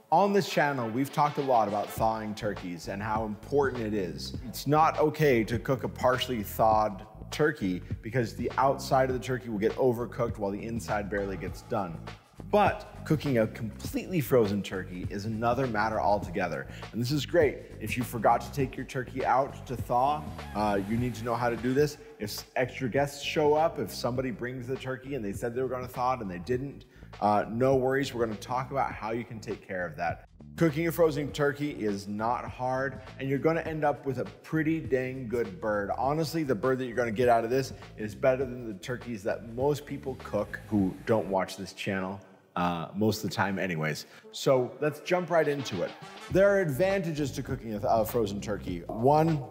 On this channel, we've talked a lot about thawing turkeys and how important it is. It's not okay to cook a partially thawed turkey because the outside of the turkey will get overcooked while the inside barely gets done. But cooking a completely frozen turkey is another matter altogether. And this is great. If you forgot to take your turkey out to thaw, you need to know how to do this. If extra guests show up, if somebody brings the turkey and they said they were going to thaw it and they didn't, no worries. We're going to talk about how you can take care of that. Cooking a frozen turkey is not hard, and you're going to end up with a pretty dang good bird. Honestly, the bird that you're going to get out of this is better than the turkeys that most people cook who don't watch this channel. Most of the time anyways. So let's jump right into it. There are advantages to cooking a frozen turkey. One,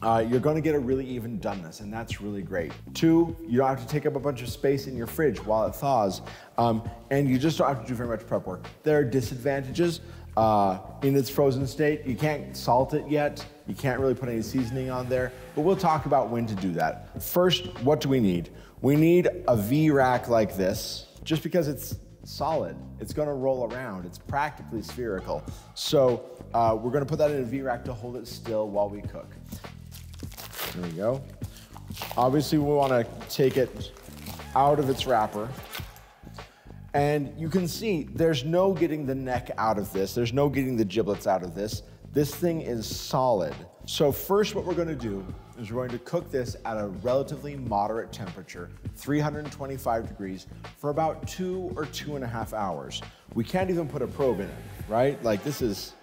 you're gonna get a really even doneness, and that's really great. Two, you don't have to take up a bunch of space in your fridge while it thaws, and you just don't have to do very much prep work. There are disadvantages. In its frozen state, you can't salt it yet. You can't really put any seasoning on there, but we'll talk about when to do that. First, what do we need? We need a V-rack like this, just because it's solid. It's gonna roll around. It's practically spherical. So we're gonna put that in a V-rack to hold it still while we cook. There we go. Obviously we wanna take it out of its wrapper. And you can see there's no getting the neck out of this. There's no getting the giblets out of this. This thing is solid. So first what we're gonna do is we're going to cook this at a relatively moderate temperature, 325 degrees, for about 2 or 2.5 hours. We can't even put a probe in it, right? Like this is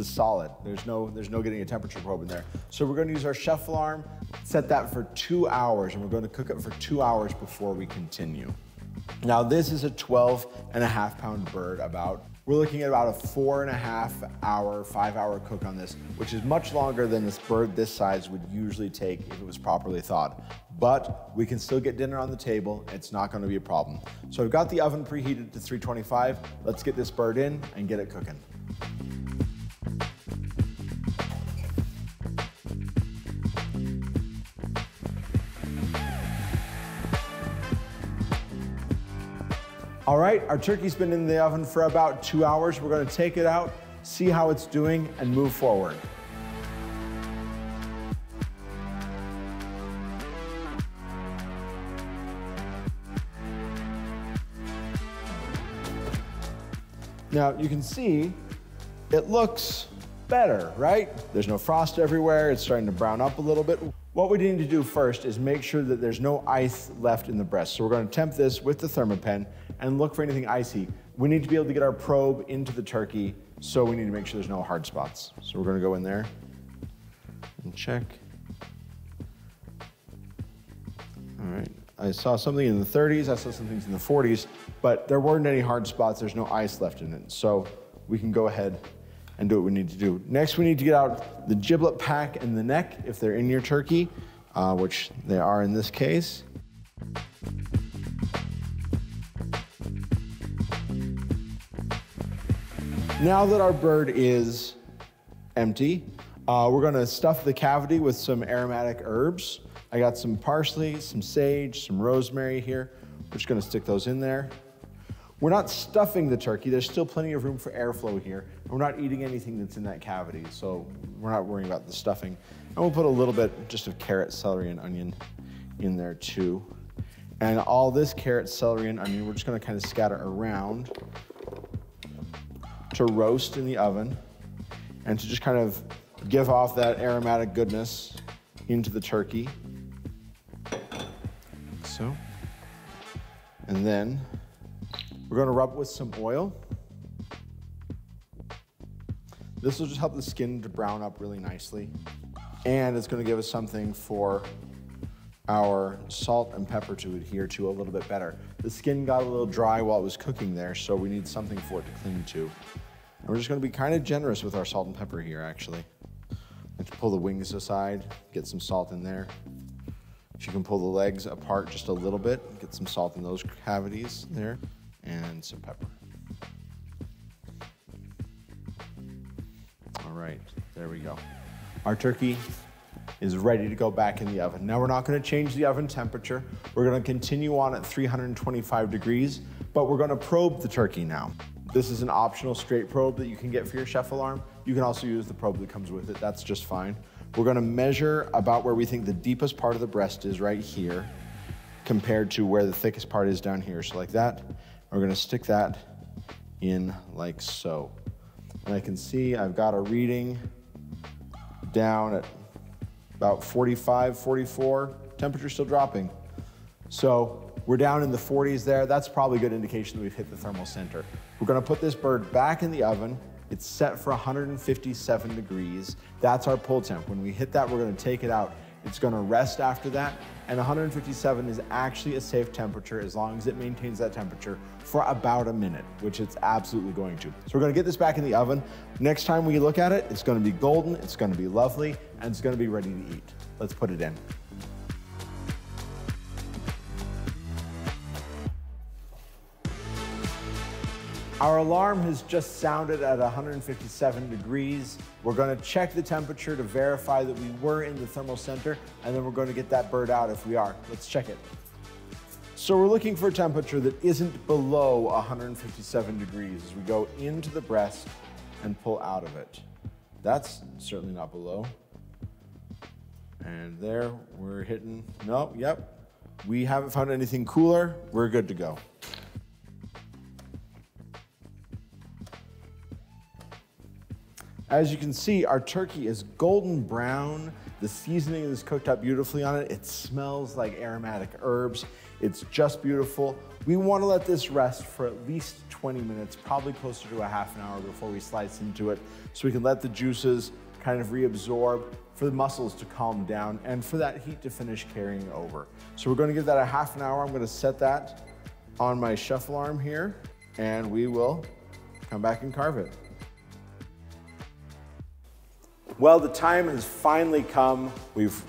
solid. There's no getting a temperature probe in there. So we're gonna use our chef alarm, set that for 2 hours, and we're gonna cook it for 2 hours before we continue. Now this is a 12.5 pound bird about. We're looking at about a 4.5 hour, 5 hour cook on this, which is much longer than this bird this size would usually take if it was properly thawed. But we can still get dinner on the table. It's not gonna be a problem. So I've got the oven preheated to 325. Let's get this bird in and get it cooking. All right, our turkey's been in the oven for about 2 hours. We're gonna take it out, see how it's doing, and move forward. Now, you can see it looks better, right? There's no frost everywhere. It's starting to brown up a little bit. What we need to do first is make sure that there's no ice left in the breast. So we're gonna temp this with the thermopen and look for anything icy. We need to be able to get our probe into the turkey, so we need to make sure there's no hard spots. So we're gonna go in there and check. All right, I saw something in the 30s, I saw some things in the 40s, but there weren't any hard spots, there's no ice left in it. So we can go ahead and do what we need to do. Next, we need to get out the giblet pack and the neck if they're in your turkey, which they are in this case. Now that our bird is empty, we're gonna stuff the cavity with some aromatic herbs. I got some parsley, some sage, some rosemary here. We're just gonna stick those in there. We're not stuffing the turkey. There's still plenty of room for airflow here. And we're not eating anything that's in that cavity, so we're not worrying about the stuffing. And we'll put a little bit just of carrot, celery, and onion in there too. And all this carrot, celery, and onion, we're just gonna kind of scatter around to roast in the oven and to just kind of give off that aromatic goodness into the turkey. Like so. And then we're gonna rub it with some oil. This will just help the skin to brown up really nicely. And it's gonna give us something for our salt and pepper to adhere to a little bit better. The skin got a little dry while it was cooking there, so we need something for it to cling to. And we're just gonna be kind of generous with our salt and pepper here, actually. Let's pull the wings aside, get some salt in there. If you can pull the legs apart just a little bit, get some salt in those cavities there, and some pepper. All right, there we go. Our turkey is ready to go back in the oven. Now we're not gonna change the oven temperature. We're gonna continue on at 325 degrees, but we're gonna probe the turkey now. This is an optional straight probe that you can get for your chef alarm. You can also use the probe that comes with it. That's just fine. We're gonna measure about where we think the deepest part of the breast is right here compared to where the thickest part is down here. So like that. We're gonna stick that in like so. And I can see I've got a reading down at about 45, 44. Temperature still dropping. So we're down in the 40s there. That's probably a good indication that we've hit the thermal center. We're gonna put this bird back in the oven. It's set for 157 degrees. That's our pull temp. When we hit that, we're gonna take it out. It's gonna rest after that. And 157 is actually a safe temperature as long as it maintains that temperature for about a minute, which it's absolutely going to. So we're gonna get this back in the oven. Next time we look at it, it's gonna be golden, it's gonna be lovely, and it's gonna be ready to eat. Let's put it in. Our alarm has just sounded at 157 degrees. We're gonna check the temperature to verify that we were in the thermal center, and then we're gonna get that bird out if we are. Let's check it. So we're looking for a temperature that isn't below 157 degrees as we go into the breast and pull out of it. That's certainly not below. And there, we're hitting, nope, yep. We haven't found anything cooler. We're good to go. As you can see, our turkey is golden brown. The seasoning is cooked up beautifully on it. It smells like aromatic herbs. It's just beautiful. We want to let this rest for at least 20 minutes, probably closer to a half an hour before we slice into it, so we can let the juices kind of reabsorb, for the muscles to calm down, and for that heat to finish carrying over. So we're going to give that a half an hour. I'm going to set that on my chef alarm here, and we will come back and carve it. Well, the time has finally come. We've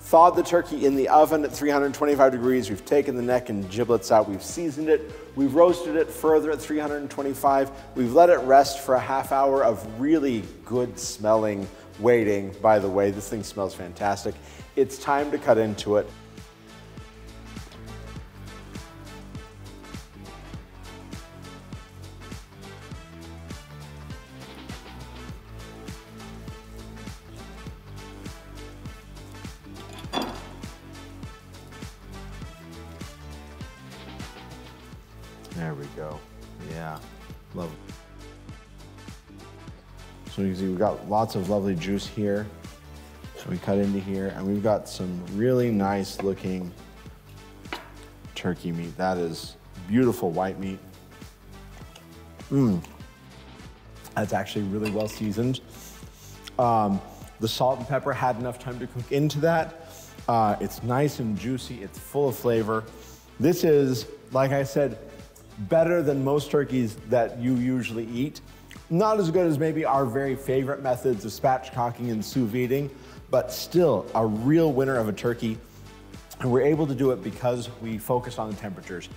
thawed the turkey in the oven at 325 degrees. We've taken the neck and giblets out. We've seasoned it. We've roasted it further at 325. We've let it rest for a half hour of really good smelling waiting. By the way, this thing smells fantastic. It's time to cut into it. There we go. Yeah, love it. So you can see we've got lots of lovely juice here. So we cut into here, and we've got some really nice looking turkey meat. That is beautiful white meat. That's actually really well seasoned. The salt and pepper had enough time to cook into that. It's nice and juicy. It's full of flavor. This is, like I said, better than most turkeys that you usually eat. Not as good as maybe our very favorite methods of spatchcocking and sous videing, but still a real winner of a turkey. And we're able to do it because we focus on the temperatures.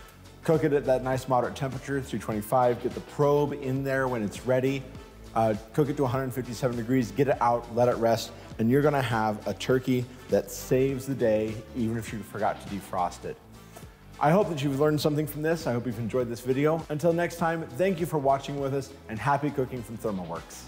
Cook it at that nice moderate temperature, 325, get the probe in there when it's ready, cook it to 157 degrees, get it out, let it rest, and you're gonna have a turkey that saves the day, even if you forgot to defrost it. I hope that you've learned something from this. I hope you've enjoyed this video. Until next time, thank you for watching with us, and happy cooking from ThermalWorks.